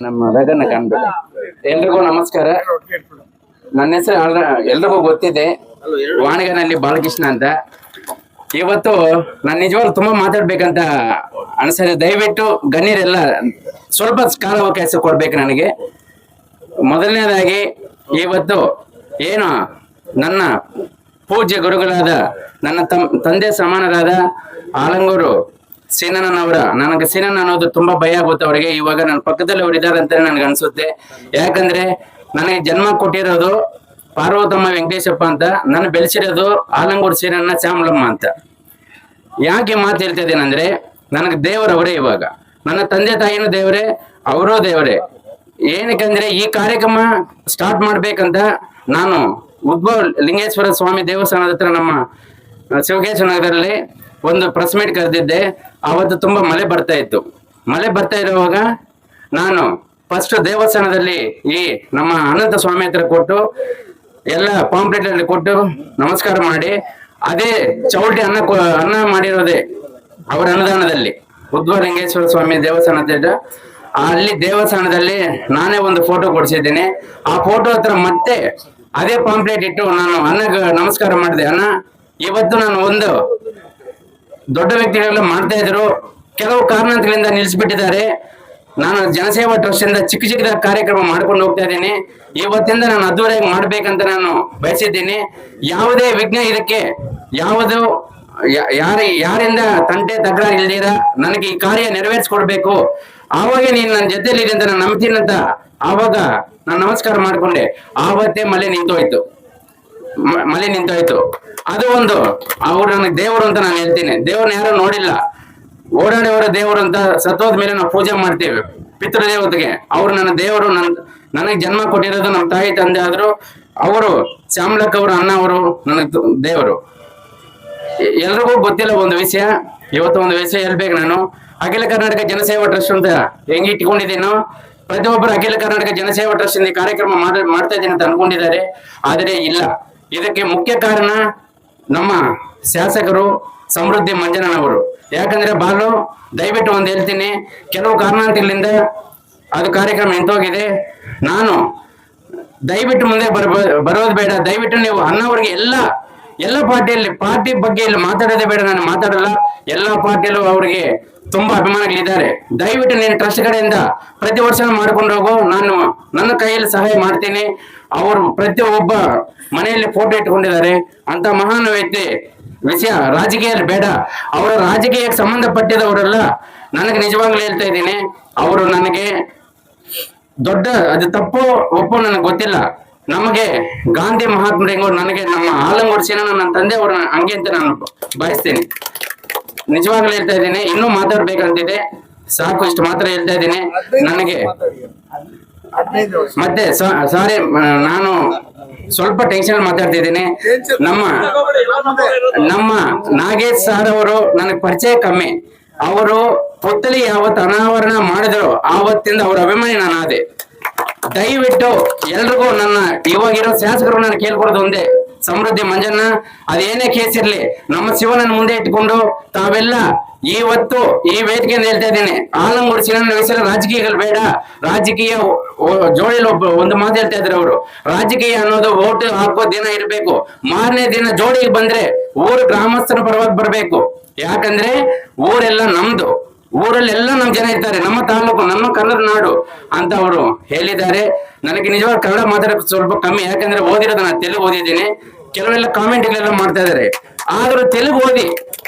ನಮ್ಮ ರಗನ್ನ ಕಾಣ್ಬೇಕು. ಎಲ್ರಿಗೂ ನಮಸ್ಕಾರ. ನನ್ನ ಹೆಸರು ಎಲ್ರಿಗೂ ಗೊತ್ತಿದೆ, ವಾಣಿಗನಲ್ಲಿ ಬಾಲಕೃಷ್ಣ ಅಂತ. ಇವತ್ತು ನಾನು ನಿಜವಾಗ್ಲೂ ತುಂಬಾ ಮಾತಾಡ್ಬೇಕಂತ ಅನ್ಸದೆ. ದಯವಿಟ್ಟು ಗಣ್ಯರೆಲ್ಲ ಸ್ವಲ್ಪ ಕಾಲಾವಕಾಶ ಕೊಡ್ಬೇಕು ನನಗೆ. ಮೊದಲನೇದಾಗಿ ಇವತ್ತು ಏನು ನನ್ನ ಪೂಜ್ಯ ಗುರುಗಳಾದ ನನ್ನ ತಂದೆ ಸಮಾನರಾದ ಆಲಂಗೂರು ಸೀನಣ್ಣನವರ, ನನಗೆ ಸೀನಣ್ಣ ಅನ್ನೋದು ತುಂಬಾ ಭಯ ಆಗುತ್ತೆ ಅವರಿಗೆ. ಇವಾಗ ನನ್ನ ಪಕ್ಕದಲ್ಲಿ ಅವ್ರು ಇದ್ದಾರೆ ಅಂತ ನನಗೆ ಅನ್ಸುತ್ತೆ. ಯಾಕಂದ್ರೆ ನನಗೆ ಜನ್ಮ ಕೊಟ್ಟಿರೋದು ಪಾರ್ವತಮ್ಮ ವೆಂಕಟೇಶಪ್ಪ ಅಂತ, ನನ್ನ ಬೆಳೆಸಿರೋದು ಆಲಂಗೂರು ಸೀನಣ್ಣ ಶ್ಯಾಮಲಮ್ಮ ಅಂತ. ಯಾಕೆ ಮಾತು ಹೇಳ್ತಾ ಇದ್ದೇನೆಂದ್ರೆ, ನನಗೆ ದೇವರವರೇ. ಇವಾಗ ನನ್ನ ತಂದೆ ತಾಯಿನೂ ದೇವರೇ, ಅವರೂ ದೇವರೇ. ಏನಕ್ಕಂದ್ರೆ ಈ ಕಾರ್ಯಕ್ರಮ ಸ್ಟಾರ್ಟ್ ಮಾಡ್ಬೇಕಂತ ನಾನು ಉದ್ಭವ ಲಿಂಗೇಶ್ವರ ಸ್ವಾಮಿ ದೇವಸ್ಥಾನದ ಹತ್ರ ನಮ್ಮ ಶಿವಕೇಶ್ವರ ನಗರದಲ್ಲಿ ಒಂದು ಪ್ರೆಸ್ ಮೀಟ್ ಕರೆದಿದ್ದೆ. ಅವತ್ತು ತುಂಬಾ ಮಳೆ ಬರ್ತಾ ಇತ್ತು. ಮಳೆ ಬರ್ತಾ ಇರುವಾಗ ನಾನು ಫಸ್ಟ್ ದೇವಸ್ಥಾನದಲ್ಲಿ ಈ ನಮ್ಮ ಅನಂತ ಸ್ವಾಮಿ ಹತ್ರ ಕೊಟ್ಟು ಎಲ್ಲ ಪಾಂಪ್ಲೆಟ್ ಅಲ್ಲಿ ಕೊಟ್ಟು ನಮಸ್ಕಾರ ಮಾಡಿ, ಅದೇ ಚೌಲ್ಟಿ ಅನ್ನ ಮಾಡಿರೋದೆ ಅವರ ಅನುದಾನದಲ್ಲಿ ಉದ್ಭವ ಲಿಂಗೇಶ್ವರ ಸ್ವಾಮಿ ದೇವಸ್ಥಾನ ಹತ್ರ. ಅಲ್ಲಿ ದೇವಸ್ಥಾನದಲ್ಲಿ ನಾನೇ ಒಂದು ಫೋಟೋ ಕೊಡಿಸಿದ್ದೇನೆ. ಆ ಫೋಟೋ ಹತ್ರ ಮತ್ತೆ ಅದೇ ಪಾಂಪ್ಲೆಟ್ ಇಟ್ಟು ನಾನು ಅನ್ನಗೆ ನಮಸ್ಕಾರ ಮಾಡಿದೆ. ಅನ್ನ, ಇವತ್ತು ನಾನು ಒಂದು ದೊಡ್ಡ ವ್ಯಕ್ತಿಗಳೆಲ್ಲ ಮಾಡ್ತಾ ಇದ್ರು, ಕೆಲವು ಕಾರಣಗಳಿಂದ ನಿಲ್ಲಿಸ್ಬಿಟ್ಟಿದ್ದಾರೆ. ನಾನು ಜನಸೇವಾ ಟ್ರಸ್ಟ್ ಇಂದ ಚಿಕ್ಕ ಚಿಕ್ಕದಾಗಿ ಕಾರ್ಯಕ್ರಮ ಮಾಡ್ಕೊಂಡು ಹೋಗ್ತಾ ಇದ್ದೀನಿ. ಇವತ್ತಿಂದ ನಾನು ಅದ್ದೂರಿಯಾಗಿ ಮಾಡ್ಬೇಕಂತ ನಾನು ಬಯಸಿದ್ದೀನಿ. ಯಾವುದೇ ವಿಘ್ನ ಇದಕ್ಕೆ ಯಾವುದು ಯಾರಿಂದ ತಂಟೆ ತಕರಾರು ಇಲ್ದಿರ ನನಗೆ ಈ ಕಾರ್ಯ ನೆರವೇರಿಸ್ಕೊಡ್ಬೇಕು. ಆವಾಗ ನೀನು ನನ್ನ ಜೊತೆಲಿ ಇದೆ ಅಂತ ನಾನು ನಂಬ್ತೀನಂತ ಆವಾಗ ನಾನು ನಮಸ್ಕಾರ ಮಾಡ್ಕೊಂಡೆ. ಆವತ್ತೇ ಮಳೆ ನಿಂತೋಯ್ತು. ಅದು ಒಂದು ಅವ್ರು ನನಗೆ ದೇವರು ಅಂತ ನಾನು ಹೇಳ್ತೀನಿ. ದೇವ್ರನ್ನ ಯಾರು ನೋಡಿಲ್ಲ, ಓಡಾಡೋರ ದೇವರು ಅಂತ. ಸತ್ತೋದ ಮೇಲೆ ನಾವು ಪೂಜೆ ಮಾಡ್ತೀವಿ ಪಿತೃದೇವತೆಗೆ. ಅವ್ರು ನನ್ನ ದೇವರು. ನನಗೆ ಜನ್ಮ ಕೊಟ್ಟಿರೋದು ನಮ್ಮ ತಾಯಿ ತಂದೆ ಆದ್ರು. ಅವರು ಶ್ಯಾಮಲಕ್ಕ ಅವರು, ಅಣ್ಣ ಅವರು ನನಗೆ ದೇವರು. ಎಲ್ರಿಗೂ ಗೊತ್ತಿಲ್ಲ ಒಂದು ವಿಷಯ, ಇವತ್ತು ಒಂದು ವಿಷಯ ಹೇಳ್ಬೇಕು ನಾನು. ಅಖಿಲ ಕರ್ನಾಟಕ ಜನಸೇವಾ ಟ್ರಸ್ಟ್ ಅಂತ ಹೆಂಗೆ ಇಟ್ಕೊಂಡಿದ್ದೀನೋ, ಪ್ರತಿಯೊಬ್ಬರು ಅಖಿಲ ಕರ್ನಾಟಕ ಜನಸೇವಾ ಟ್ರಸ್ಟ್ ಇಂದ ಕಾರ್ಯಕ್ರಮ ಮಾಡ್ತಾ ಇದ್ದೀನಿ ಅಂತ ಅನ್ಕೊಂಡಿದ್ದಾರೆ. ಆದರೆ ಇಲ್ಲ. ಇದಕ್ಕೆ ಮುಖ್ಯ ಕಾರಣ ನಮ್ಮ ಶಾಸಕರು ಸಮೃದ್ಧಿ ಮಂಜಣ್ಣನವರು. ಯಾಕಂದ್ರೆ ಬಾಲು, ದಯವಿಟ್ಟು ಒಂದು ಹೇಳ್ತೀನಿ, ಕೆಲವು ಕಾರಣಾಂತರಗಳಿಂದ ಅದು ಕಾರ್ಯಕ್ರಮ ನಿಂತೋಗಿದೆ. ನಾನು ದಯವಿಟ್ಟು ಮುಂದೆ ಬರೋದು ಬೇಡ. ದಯವಿಟ್ಟು ನೀವು ಅಣ್ಣವರಿಗೆ ಎಲ್ಲ ಪಾರ್ಟಿ ಬಗ್ಗೆ ಇಲ್ಲಿ ಮಾತಾಡೋದೇ ಬೇಡ. ನಾನು ಮಾತಾಡಲ್ಲ. ಎಲ್ಲ ಪಾರ್ಟಿಯಲ್ಲೂ ಅವರಿಗೆ ತುಂಬಾ ಅಭಿಮಾನಿಗಳಿದ್ದಾರೆ. ದಯವಿಟ್ಟು ನೀನು ಟ್ರಸ್ಟ್ ಕಡೆಯಿಂದ ಪ್ರತಿ ವರ್ಷ ಮಾಡ್ಕೊಂಡು ಹೋಗು. ನಾನು ನನ್ನ ಕೈಯಲ್ಲಿ ಸಹಾಯ ಮಾಡ್ತೀನಿ. ಅವರು ಪ್ರತಿಯೊಬ್ಬ ಮನೆಯಲ್ಲಿ ಫೋಟೋ ಇಟ್ಕೊಂಡಿದ್ದಾರೆ. ಅಂತ ಮಹಾನ್ ವ್ಯಕ್ತಿ ವಿಷಯ ರಾಜಕೀಯಲ್ಲಿ ಬೇಡ. ಅವರು ರಾಜಕೀಯಕ್ಕೆ ಸಂಬಂಧಪಟ್ಟಿದವರೆಲ್ಲ. ನನಗೆ ನಿಜವಾಗ್ಲೂ ಹೇಳ್ತಾ ಇದ್ದೀನಿ, ಅವರು ನನಗೆ ದೊಡ್ಡ, ಅದು ತಪ್ಪು ಒಪ್ಪು ನನಗೆ ಗೊತ್ತಿಲ್ಲ. ನಮಗೆ ಗಾಂಧಿ ಮಹಾತ್ಮರು ನನಗೆ ನಮ್ಮ ಆಲಂಗೂರು ಸೀನಣ್ಣ ನನ್ನ ತಂದೆಯವರು ಹಂಗೆ ಅಂತ ನಾನು ಬಯಸ್ತೀನಿ. ನಿಜವಾಗ್ಲೂ ಹೇಳ್ತಾ ಇದ್ದೀನಿ. ಇನ್ನೂ ಮಾತಾಡ್ಬೇಕಂತಿದೆ, ಸಾಕು, ಇಷ್ಟು ಮಾತ್ರ ಹೇಳ್ತಾ ಇದ್ದೀನಿ. ನನಗೆ ಮತ್ತೆ ಸಾರಿ, ನಾನು ಸ್ವಲ್ಪ ಟೆನ್ಷನ್ ಮಾತಾಡ್ತಿದ್ದೀನಿ. ನಮ್ಮ ನಾಗೇಶ್ ಸರ್ ಅವರು ನನಗೆ ಪರಿಚಯ ಕಮ್ಮಿ. ಅವರು ಪುತ್ತಲಿ ಯಾವತ್ತು ಅನಾವರಣ ಮಾಡಿದ್ರು ಆವತ್ತಿಂದ ಅವ್ರ ಅಭಿಮಾನಿ ನಾನು ಆದೆ. ದಯವಿಟ್ಟು ಎಲ್ರಿಗೂ ನನ್ನ ಇವಾಗಿರೋ ಶಾಸಕರು ನಾನು ಕೇಳ್ಕೊಡೋದು ಒಂದೇ, ಸಮೃದ್ಧಿ ಮಂಜಣ್ಣ ಅದೇನೇ ಕೇಸ್ ಇರ್ಲಿ, ನಮ್ಮ ಶಿವನನ್ನು ಮುಂದೆ ಇಟ್ಕೊಂಡು ತಾವೆಲ್ಲ ಇವತ್ತು ಈ ವೇದಿಕೆಯಿಂದ ಹೇಳ್ತಾ ಇದ್ದೇನೆ, ಆಲಂಗೂರು ಸೀನಣ್ಣ ವಿಷಯ ರಾಜಕೀಯಗಳು ಬೇಡ. ರಾಜಕೀಯ ಜೋಡಿಯಲ್ಲಿ ಒಂದು ಮಾತು ಹೇಳ್ತಾ ಇದ್ರು ಅವರು, ರಾಜಕೀಯ ಅನ್ನೋದು ಓಟ್ ಹಾಕೋ ದಿನ ಇರಬೇಕು, ಮಾರನೇ ದಿನ ಜೋಡಿಗೆ ಬಂದ್ರೆ ಊರು ಗ್ರಾಮಸ್ಥರ ಪರವಾಗಿ ಬರ್ಬೇಕು. ಯಾಕಂದ್ರೆ ಊರೆಲ್ಲ ನಮ್ದು, ಊರಲ್ಲೆಲ್ಲ ನಮ್ ಜನ ಇರ್ತಾರೆ, ನಮ್ಮ ತಾಲೂಕು, ನಮ್ಮ ಕನ್ನಡ ನಾಡು ಅಂತ ಅವರು ಹೇಳಿದ್ದಾರೆ. ನನಗೆ ನಿಜವಾಗ ಕನ್ನಡ ಮಾತಾಡೋಕೆ ಸ್ವಲ್ಪ ಕಮ್ಮಿ, ಯಾಕಂದ್ರೆ ಓದಿರೋದು ನಾನು ತೆಲುಗು ಓದಿದ್ದೀನಿ. ಕೆಲವೆಲ್ಲ ಕಾಮೆಂಟ್ಗಳೆಲ್ಲ ಮಾಡ್ತಾ ಇದಾರೆ, ಆದ್ರೂ ತೆಲುಗು ಓದಿ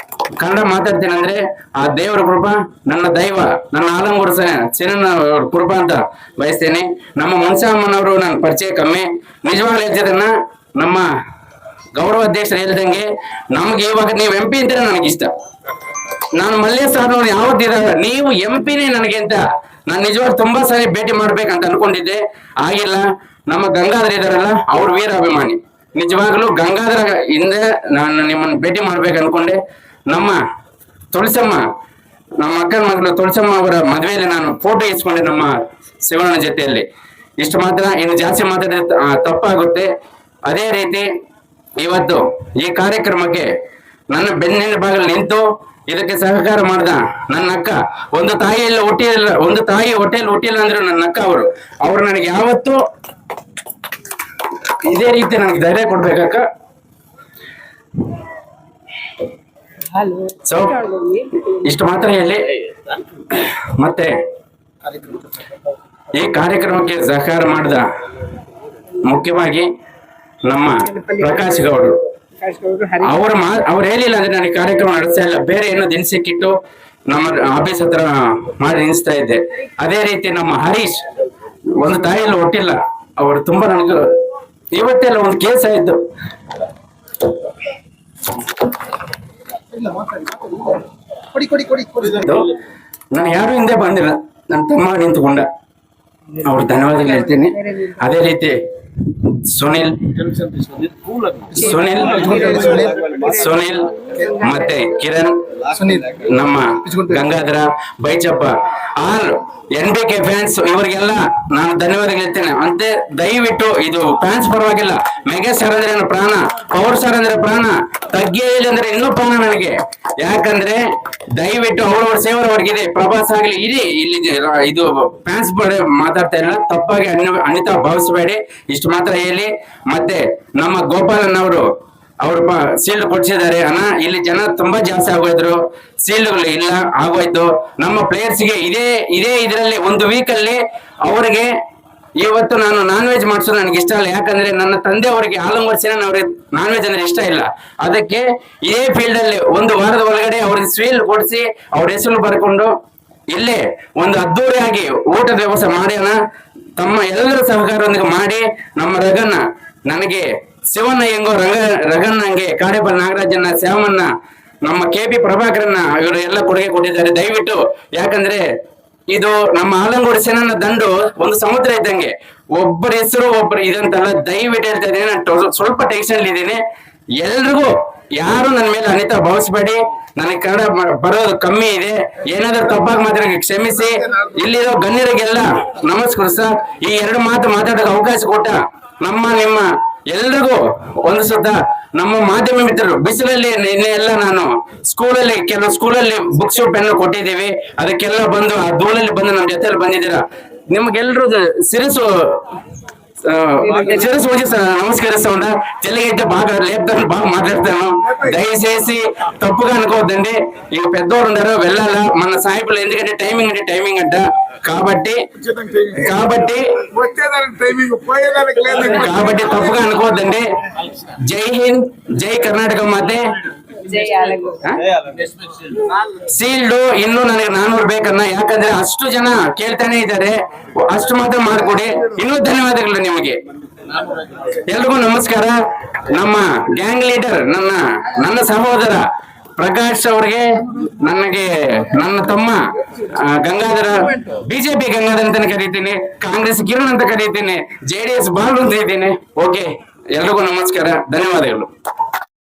ಕನ್ನಡ ಮಾತಾಡ್ತೀನಿ ಅಂದ್ರೆ ಆ ದೇವರ ಕೃಪಾ, ನನ್ನ ದೈವ, ನನ್ನ ಆಲಂಗೂರು ಸೀನಣ್ಣ ಅವ್ರ ಕೃಪಾ ಅಂತ ಬಯಸ್ತೇನೆ. ನಮ್ಮ ಮುನ್ಸಮ್ಮನವರು ನನ್ನ ಪರಿಚಯ ಕಮ್ಮಿ. ನಿಜವಾಗ್ಲೂ ಹೇಳ್ತಿದ್ದನ್ನ ನಮ್ಮ ಗೌರವ ಅಧ್ಯಕ್ಷರು ಹೇಳ್ದಂಗೆ, ನಮ್ಗೆ ಇವಾಗ ನೀವು MP ಅಂತಾರೆ ನನಗೆ ಇಷ್ಟ. ನಾನು ಮಲ್ಲೇಶ್ ಸರ್ ಯಾವತ್ತಿದಾಗ ನೀವು MP-ನೇ ನನಗೆ ಅಂತ ನಾನು ನಿಜವಾಗ್ಲೂ ತುಂಬಾ ಸಾರಿ ಭೇಟಿ ಮಾಡ್ಬೇಕಂತ ಅನ್ಕೊಂಡಿದ್ದೆ, ಆಗಿಲ್ಲ. ನಮ್ಮ ಗಂಗಾಧರ ಇದಾರಲ್ಲ, ಅವ್ರ ವೀರ ಅಭಿಮಾನಿ. ನಿಜವಾಗ್ಲೂ ಗಂಗಾಧರ ಹಿಂದೆ ನಾನು ನಿಮ್ಮನ್ನು ಭೇಟಿ ಮಾಡ್ಬೇಕು ಅನ್ಕೊಂಡೆ. ನಮ್ಮ ತುಳಸಮ್ಮ, ನಮ್ಮ ಅಕ್ಕನ ಮಗಳು ತುಳಸಮ್ಮ ಅವರ ಮದುವೆಯಲ್ಲಿ ನಾನು ಫೋಟೋ ಇಸ್ಕೊಂಡೆ ನಮ್ಮ ಶಿವಣ್ಣ ಜೊತೆಯಲ್ಲಿ. ಇಷ್ಟು ಮಾತ್ರ, ಇನ್ನು ಜಾಸ್ತಿ ಮಾತಾಡಿದ್ರೆ ತಪ್ಪಾಗುತ್ತೆ. ಅದೇ ರೀತಿ ಇವತ್ತು ಈ ಕಾರ್ಯಕ್ರಮಕ್ಕೆ ನನ್ನ ಬೆನ್ನಿನ ಭಾಗದಲ್ಲಿ ನಿಂತು ಇದಕ್ಕೆ ಸಹಕಾರ ಮಾಡ್ದ ನನ್ನ ಅಕ್ಕ. ಒಂದು ತಾಯಿ ಹೊಟ್ಟೆಯಲ್ಲಿ ಹುಟ್ಟಿಲ್ಲ ಅಂದ್ರೆ ನನ್ನ ಅಕ್ಕ ಅವ್ರು ನನಗೆ ಯಾವತ್ತೂ ಇದೇ ರೀತಿ ನನಗೆ ಧೈರ್ಯ ಕೊಡ್ಬೇಕಕ್ಕ. ಸೊ ಇಷ್ಟು ಮಾತ್ರ ಹೇಳಿ, ಮತ್ತೆ ಈ ಕಾರ್ಯಕ್ರಮಕ್ಕೆ ಸಹಕಾರ ಮಾಡಿದ ಮುಖ್ಯವಾಗಿ ನಮ್ಮ ಪ್ರಕಾಶ್ ಗೌಡರು. ಅವ್ರು ಹೇಳಿಲ್ಲ ಅಂದ್ರೆ ನನಗೆ ಕಾರ್ಯಕ್ರಮ ನಡೆಸ್ತಾ ಇಲ್ಲ, ಬೇರೆ ಏನೋ ದಿನಸಿಕ್ಕಿಟ್ಟು ನಮ್ಮ ಆಫೀಸ್ ಹತ್ರ ಮಾಡಿ ನಿಲ್ಲಿಸ್ತಾ ಇದ್ದೆ. ಅದೇ ರೀತಿ ನಮ್ಮ ಹರೀಶ್, ಒಂದು ತಾಯಿಯಲ್ಲಿ ಹುಟ್ಟಿಲ್ಲ, ಅವರು ತುಂಬಾ ನನಗೆ ಇವತ್ತೆಲ್ಲ ಒಂದು ಕೇಸ್ ಆಯ್ತು. ನಾನು ಯಾರು ಹಿಂದೆ ಬಂದಿಲ್ಲ, ನನ್ನ ತಮ್ಮ ನಿಂತುಕೊಂಡ, ಅವ್ರು ಧನ್ಯವಾದಗಳು ಹೇಳ್ತೀನಿ. ಅದೇ ರೀತಿ ಸುನಿಲ್ ಮತ್ತೆ ಕಿರಣ್, ನಮ್ಮ ಗಂಗಾಧರ, ಬೈಚಪ್ಪ, ಆಲ್ NBK ಫ್ಯಾನ್ಸ್, ಇವರಿಗೆಲ್ಲ ನಾನು ಧನ್ಯವಾದಗಳು ಹೇಳ್ತೇನೆ. ಅಂತೆ ದಯವಿಟ್ಟು ಇದು ಫ್ಯಾನ್ಸ್ ಪರವಾಗಿಲ್ಲ, ಮೆಗಾ ಸ್ಟಾರ್ ಅಂದ್ರೆ ನನ್ನ ಪ್ರಾಣ, ಪವರ್ ಸ್ಟಾರ್ ಅಂದ್ರೆ ಪ್ರಾಣ, ತಗ್ಗೇ ಇಲ್ಲ ಅಂದ್ರೆ ಇನ್ನೂ ಪ್ರಾಣ ನನಗೆ. ಯಾಕಂದ್ರೆ ದಯವಿಟ್ಟು ಅವ್ರವ್ರ ಸೇವರ್ ಅವ್ರಿಗಿದೆ, ಪ್ರಭಾಸ್ ಆಗ್ಲಿ ಇರಿ ಇಲ್ಲಿ ಇದು ಫ್ಯಾನ್ಸ್ ಮಾತಾಡ್ತಾ ಇಲ್ಲ, ತಪ್ಪಾಗಿ ಅನಿತಾ ಭಾವಿಸಬೇಡಿ. ಇಷ್ಟು ಮಾತ್ರ ಹೇಳಿ. ಮತ್ತೆ ನಮ್ಮ ಗೋಪಾಲನ್ ಅವರು ಸೀಲ್ಡ್ ಕೊಡ್ಸಿದ್ದಾರೆ ಅಣ್ಣ. ಇಲ್ಲಿ ಜನ ತುಂಬಾ ಜಾಸ್ತಿ ಆಗೋಯ್ರು, ಸೀಲ್ಡ್ಗಳು ಇಲ್ಲ ಆಗೋಯ್ತು. ನಮ್ಮ ಪ್ಲೇಯರ್ಸ್ಗೆ ಇದೇ ಇದರಲ್ಲಿ ಒಂದು ವೀಕ್ ಅಲ್ಲಿ ಅವರಿಗೆ ಇವತ್ತು ನಾನು ನಾನ್ ವೆಜ್ ಮಾಡಿಸೋದು ನನಗೆ ಇಷ್ಟ ಇಲ್ಲ. ಯಾಕಂದ್ರೆ ನನ್ನ ತಂದೆ ಅವರಿಗೆ ಆಲಂಗರ್ಸಿನ ಅವ್ರಿಗೆ ನಾನ್ ವೆಜ್ ಅಂದ್ರೆ ಇಷ್ಟ ಇಲ್ಲ. ಅದಕ್ಕೆ ಇದೇ ಫೀಲ್ಡ್ ಅಲ್ಲಿ ಒಂದು ವಾರದ ಒಳಗಡೆ ಅವ್ರಿಗೆ ಸ್ವೀಲ್ ಕೊಡಿಸಿ ಅವ್ರ ಹೆಸರು ಬರ್ಕೊಂಡು ಇಲ್ಲೇ ಒಂದು ಅದ್ದೂರಿಯಾಗಿ ಊಟದ ವ್ಯವಸ್ಥೆ ಮಾಡ್ಯಾನ. ತಮ್ಮ ಎಲ್ಲರ ಸಹಕಾರದೊಂದಿಗೆ ಮಾಡಿ ನಮ್ಮ ರಗನ್ನ, ನನಗೆ ಶಿವಣ್ಣ ಹೆಂಗೋ ರಗನ್ನಂಗೆ, ಕಾಡೇಬಲ್ ನಾಗರಾಜನ್ನ, ಶ್ಯಾಮಣ್ಣ, ನಮ್ಮ KP ಪ್ರಭಾಕರನ್ನ, ಇವರು ಎಲ್ಲ ಕೊಡುಗೆ ಕೊಟ್ಟಿದ್ದಾರೆ. ದಯವಿಟ್ಟು, ಯಾಕಂದ್ರೆ ಇದು ನಮ್ಮ ಆಲಂಗೋಡು ಸೇನನ ದಂಡು ಒಂದು ಸಮುದ್ರ ಇದ್ದಂಗೆ, ಒಬ್ಬರ ಹೆಸರು ಒಬ್ಬರು ಇದಂತಲ್ಲ. ದಯವಿಟ್ಟು ಹೇಳ್ತಾ ಇದ್ದೀನಿ, ನಾನು ಸ್ವಲ್ಪ ಟೆನ್ಷನ್ ಇದ್ದೀನಿ. ಎಲ್ರಿಗೂ ಯಾರು ನನ್ನ ಮೇಲೆ ಅನಿತಾ ಭಾವಿಸ್ಬೇಡಿ. ನನಗೆ ಕನ್ನಡ ಬರೋದು ಕಮ್ಮಿ ಇದೆ, ಏನಾದ್ರೂ ತಪ್ಪಾಗಿ ಮಾತ್ರ ಕ್ಷಮಿಸಿ. ಇಲ್ಲಿರೋ ಗಣ್ಯರಿಗೆಲ್ಲ ನಮಸ್ಕರಿಸ ಈ 2 ಮಾತು ಮಾತಾಡೋಕೆ ಅವಕಾಶ ಕೊಟ್ಟ ನಿಮ್ಮ ಎಲ್ರಿಗೂ ಒಂದು ಸುತ್ತ ನಮ್ಮ ಮಾಧ್ಯಮ ಮಿತ್ರರು, ಬಿಸಿಲಲ್ಲಿ ನಿನ್ನೆ ಎಲ್ಲ ನಾನು ಕೆಲವು ಸ್ಕೂಲಲ್ಲಿ ಬುಕ್ಸ್ ಪೆನ್ ಕೊಟ್ಟಿದ್ದೀವಿ, ಅದಕ್ಕೆಲ್ಲ ಬಂದು ಆ ಧೂಳಲ್ಲಿ ಬಂದು ನಮ್ಮ ಜೊತೆಯಲ್ಲಿ ಬಂದಿದ್ದೀರಾ. ನಿಮ್ಗೆಲ್ರು ಶಿರಸು ಹೋಗಿ ನಮಸ್ಕರಿಸೋಣ. ತೆಲುಗೈತೆ బాగా లేపుతాను, బాగా మాట్లాడతాను. దయచేసి తప్పుగా అనుకోవద్దండి. ఇక పెద్దోడు ఉన్నారు వెళ్ళాలా మన సాయిపులు, ఎందుకంటే టైమింగ్ అంట. కాబట్టి తప్పుగా అనుకోవద్దండి. జై హింద్, జై కర్ನಾಟಕ ಮಾತೆ. ಸೀಲ್ಡು ಇನ್ನು ನನಗೆ 400 ಬೇಕನ್ನ, ಯಾಕಂದ್ರೆ ಅಷ್ಟು ಜನ ಕೇಳ್ತಾನೆ ಇದ್ದಾರೆ, ಅಷ್ಟು ಮಾತ್ರ ಮಾಡ್ಕೊಡಿ. ಇನ್ನೂ ಧನ್ಯವಾದಗಳು ನಿಮಗೆ ಎಲ್ರಿಗೂ ನಮಸ್ಕಾರ. ನಮ್ಮ ಗ್ಯಾಂಗ್ ಲೀಡರ್ ನನ್ನ ಸಹೋದರ ಪ್ರಕಾಶ್ ಅವ್ರಿಗೆ, ನನ್ನ ತಮ್ಮ ಗಂಗಾಧರ, BJP ಗಂಗಾಧರ್ ಅಂತ ಕರೀತೀನಿ, ಕಾಂಗ್ರೆಸ್ ಕಿರಣ್ ಅಂತ ಕರೀತೀನಿ, JDS ಬಾಲು ಅಂತ ಇದ್ದೀನಿ. ಓಕೆ, ಎಲ್ರಿಗೂ ನಮಸ್ಕಾರ, ಧನ್ಯವಾದಗಳು.